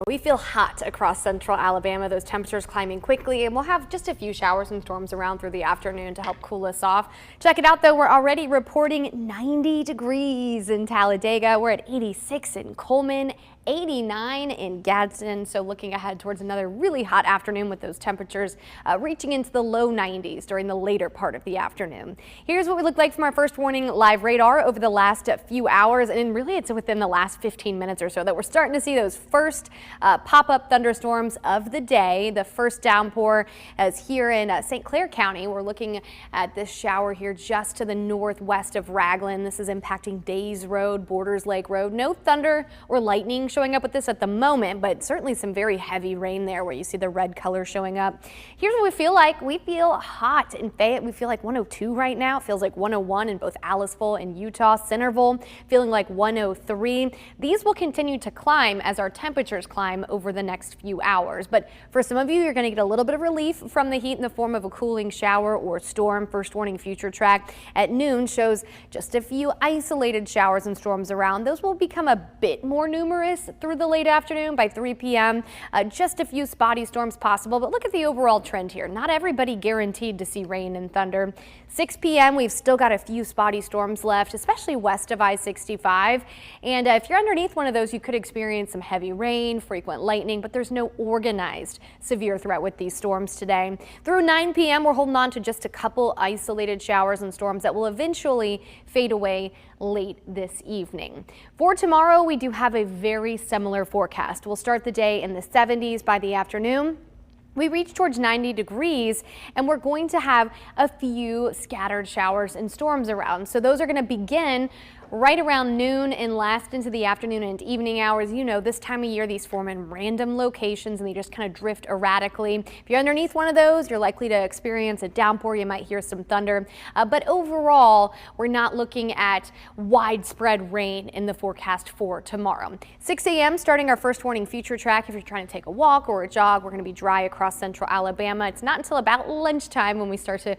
We feel hot across central Alabama, those temperatures climbing quickly, and we'll have just a few showers and storms around through the afternoon to help cool us off. Check it out though, we're already reporting 90 degrees in Talladega. We're at 86 in Coleman, 89 in Gadsden. So looking ahead towards another really hot afternoon with those temperatures reaching into the low 90s during the later part of the afternoon. Here's what we look like from our first warning live radar over the last few hours, and really it's within the last 15 minutes or so that we're starting to see those first pop-up thunderstorms of the day. The first downpour is here in St. Clair County. We're looking at this shower here just to the northwest of Ragland. This is impacting Days Road, Borders Lake Road. No thunder or lightning showing up with this at the moment, but certainly some very heavy rain there where you see the red color showing up. Here's what we feel like. We feel hot in Fayette. We feel like 102 right now. It feels like 101 in both Aliceville and Eutaw. Centerville feeling like 103. These will continue to climb as our temperatures climb over the next few hours. But for some of you, you're going to get a little bit of relief from the heat in the form of a cooling shower or storm. First warning future track at noon shows just a few isolated showers and storms around. Those will become a bit more numerous through the late afternoon. By 3 p.m. Just a few spotty storms possible, but look at the overall trend here. Not everybody guaranteed to see rain and thunder. 6 p.m. we've still got a few spotty storms left, especially west of I-65. And if you're underneath one of those, you could experience some heavy rain, frequent lightning, but there's no organized severe threat with these storms today. Through 9 p.m. we're holding on to just a couple isolated showers and storms that will eventually fade away late this evening. For tomorrow, we do have a very similar forecast. We'll start the day in the 70s by the afternoon. We reach towards 90 degrees and we're going to have a few scattered showers and storms around. So those are going to begin right around noon and last into the afternoon and evening hours. You know, this time of year, these form in random locations and they just kind of drift erratically. If you're underneath one of those, you're likely to experience a downpour. You might hear some thunder, but overall, we're not looking at widespread rain in the forecast for tomorrow. 6 a.m. starting our first warning future track. If you're trying to take a walk or a jog, we're going to be dry across central Alabama. It's not until about lunchtime when we start to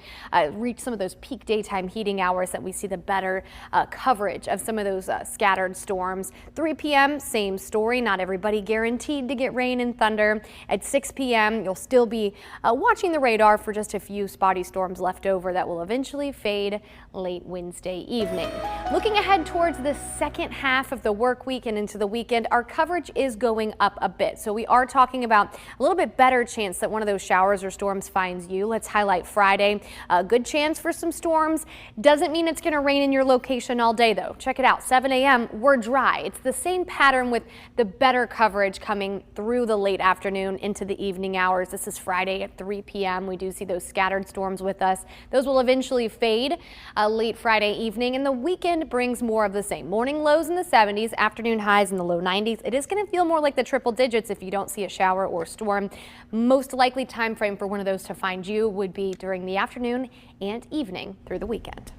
reach some of those peak daytime heating hours that we see the better coverage of some of those scattered storms. 3 p.m. same story. Not everybody guaranteed to get rain and thunder. At 6 p.m. you'll still be watching the radar for just a few spotty storms left over that will eventually fade late Wednesday evening. Looking ahead towards the second half of the work week and into the weekend, our coverage is going up a bit. So we are talking about a little bit better chance that one of those showers or storms finds you. Let's highlight Friday. A good chance for some storms. Doesn't mean it's going to rain in your location all day though. Check it out. 7 a.m. we're dry. It's the same pattern with the better coverage coming through the late afternoon into the evening hours. This is Friday at 3 p.m. We do see those scattered storms with us. Those will eventually fade late Friday evening, and the weekend brings more of the same. Morning lows in the 70s, afternoon highs in the low 90s. It is going to feel more like the triple digits if you don't see a shower or storm. Most likely time frame for one of those to find you would be during the afternoon and evening through the weekend.